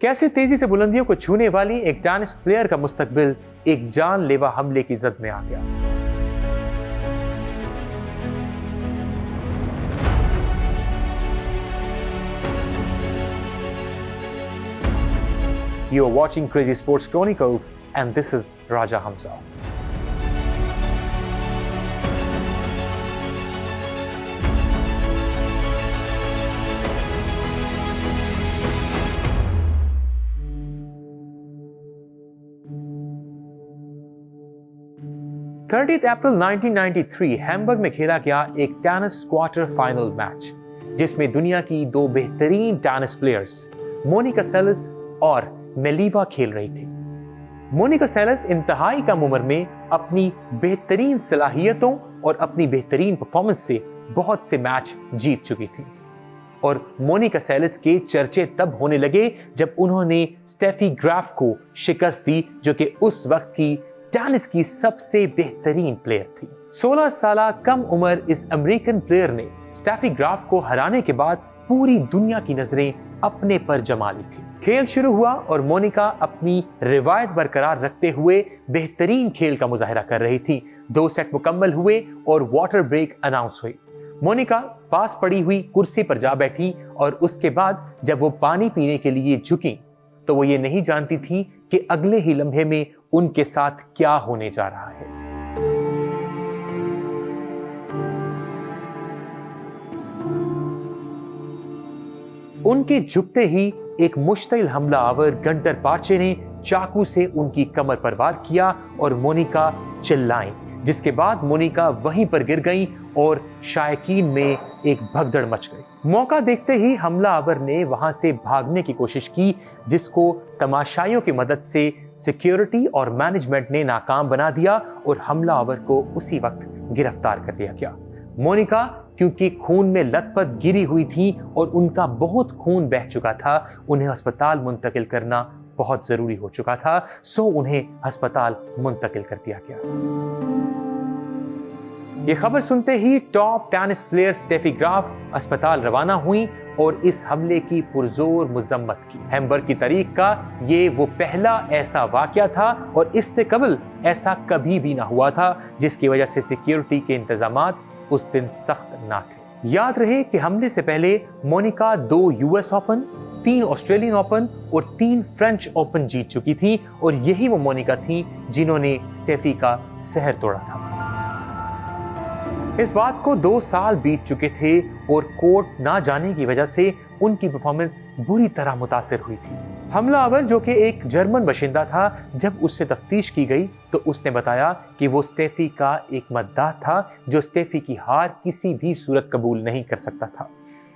कैसे तेजी से बुलंदियों को छूने वाली एक टेनिस प्लेयर का मुस्तकबिल एक जानलेवा हमले की जद में आ गया। You are watching Crazy Sports Chronicles and this is Raja Hamza. April 1993 Hamburg में खेला गया एक टेनिस क्वार्टर फाइनल मैच, जिसमें दुनिया की दो बेहतरीन टेनिस प्लेयर्स मोनिका सेलेस और मेलिवा खेल रही थी। मोनिका सेलेस इंतहाई कम उम्र में अपनी बेहतरीन सलाहियतों और अपनी बेहतरीन परफॉर्मेंस से बहुत से मैच जीत चुकी थी और मोनिका सेलेस के चर्चे तब होने लगे जब उन्होंने स्टेफी ग्राफ को शिकस्त दी, जो कि उस वक्त की टेनिस की सबसे बेहतरीन प्लेयर थी। 16 साल कम उम्र इस अमेरिकन प्लेयर ने स्टेफी ग्राफ को हराने के बाद पूरी दुनिया की नजरें अपने पर जमा ली थी। खेल शुरू हुआ और मोनिका अपनी रिवायत बरकरार रखते हुए बेहतरीन खेल का मुजाहिरा कर रही थी। 2 सेट मुकम्मल हुए और वाटर ब्रेक अनाउंस हुई। मोनिका पास पड़ी हुई कुर्सी पर जा बैठी और उसके बाद जब वो पानी पीने के लिए झुकी तो वो ये नहीं जानती थी कि अगले ही लम्हे में उनके साथ क्या होने जा रहा है। उनके झुकते ही एक मुश्तिल हमला आवर गंटर पार्चे ने चाकू से उनकी कमर पर वार किया और मोनिका चिल्लाई, जिसके बाद मोनिका वहीं पर गिर गई और शायकीन में एक भगदड़ मच गई। मौका देखते ही हमला आवर ने वहां से भागने की कोशिश की, जिसको तमाशाइयों की मदद से सिक्योरिटी और मैनेजमेंट ने नाकाम बना दिया और हमला आवर को उसी वक्त गिरफ्तार कर लिया गया। मोनिका क्योंकि खून में लथपथ गिरी हुई थी और उनका बहुत खून बह चुका था, उन्हें अस्पताल मुंतकिल करना बहुत जरूरी हो चुका था, सो उन्हें अस्पताल मुंतकिल कर दिया गया। ये खबर सुनते ही top tennis player Steffi Graf अस्पताल रवाना हुई और इस हमले की पुरजोर मुजम्मत की। हैम्बर्ग की तारीख का ये वो पहला ऐसा वाकया था और इससे कबल ऐसा कभी भी ना हुआ था, जिसकी वजह से सिक्योरिटी के इंतजामात उस दिन सख्त ना थे। याद रहे कि हमले से पहले Monica 2 US Open, 3 Australian Open और 3 फ्रेंच ओपन जीत चुकी थी और यही वो मोनिका थी जिन्होंने स्टेफी का सहर तोड़ा था। इस बात को 2 साल बीत चुके थे और कोर्ट ना जाने की वजह से उनकी परफॉर्मेंस बुरी तरह मुतासिर हुई थी। हमलावर, जो कि एक जर्मन बाशिंदा था, जब उससे तफ्तीश की गई तो उसने बताया कि वो स्टेफी का एक मद्दाह था जो स्टेफी की हार किसी भी सूरत कबूल नहीं कर सकता था।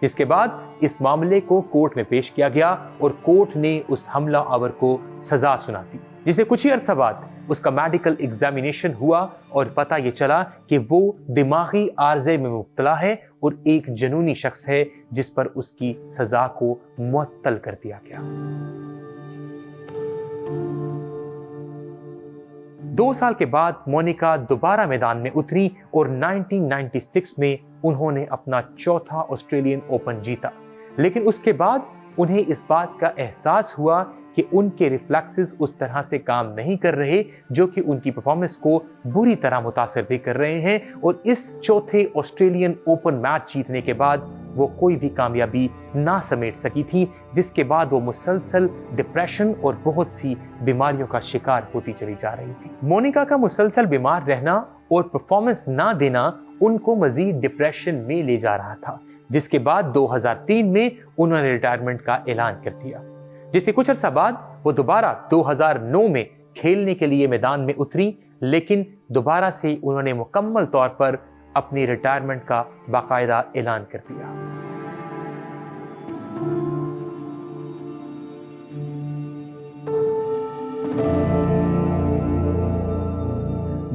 इसके बाद इस मामले को कोर्ट में पेश किया गया और कोर्ट ने उस हमला आवर को सजा सुना दी, जिसे कुछ ही अरसा बाद उसका मेडिकल एग्जामिनेशन हुआ और पता ये चला कि वो दिमागी आर्जे में मुब्तला है और एक जुनूनी शख्स है, जिस पर उसकी सजा को मुअत्तल कर दिया गया। 2 साल के बाद मोनिका दोबारा मैदान में उतरी और 1996 में उन्होंने अपना चौथा ऑस्ट्रेलियन ओपन जीता, लेकिन उसके बाद उन्हें इस बात का एहसास हुआ कि उनके रिफ्लेक्सेस उस तरह से काम नहीं कर रहे, जो कि उनकी परफॉर्मेंस को बुरी तरह मुतासिर भी कर रहे हैं। और इस चौथे ऑस्ट्रेलियन ओपन मैच जीतने के बाद वो कोई भी कामयाबी ना समेट सकी थी, जिसके बाद वो मुसलसल डिप्रेशन और बहुत सी बीमारियों का शिकार होती चली जा रही थी। मोनिका का मुसलसल बीमार रहना और परफॉर्मेंस ना देना उनको मजीद डिप्रेशन में ले जा रहा था, जिसके बाद 2003 में उन्होंने रिटायरमेंट का ऐलान कर दिया, जिसके कुछ अर्सा बाद वो दोबारा 2009 में खेलने के लिए मैदान में उतरी, लेकिन दोबारा से उन्होंने मुकम्मल तौर पर अपनी रिटायरमेंट का बाकायदा ऐलान कर दिया।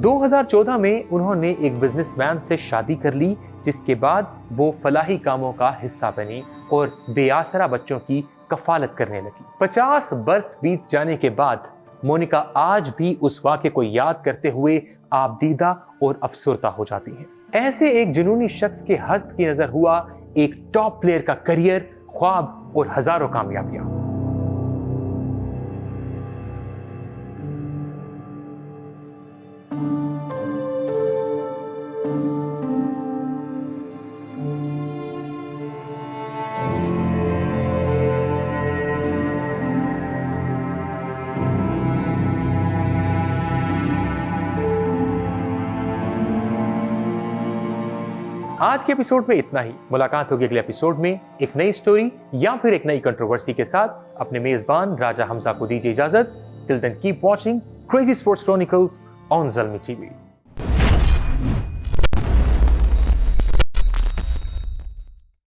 2014 में उन्होंने एक बिजनेसमैन से शादी कर ली, जिसके बाद वो फलाही कामों का हिस्सा बनी और बेआसरा बच्चों की कफालत करने लगी। 50 बरस बीत जाने के बाद मोनिका आज भी उस वाक़े को याद करते हुए आबदीदा और अफसरदा हो जाती हैं। ऐसे एक जुनूनी शख्स के हस्त की नजर हुआ एक टॉप प्लेयर का करियर, ख्वाब और हजारों कामयाबियां। आज के एपिसोड में इतना ही। मुलाकात होगी अगले एपिसोड में एक नई स्टोरी या फिर एक नई कंट्रोवर्सी के साथ। अपने मेजबान राजा हमजा को दीजिए इजाजत। Till then keep watching crazy sports chronicles on Zalmi TV.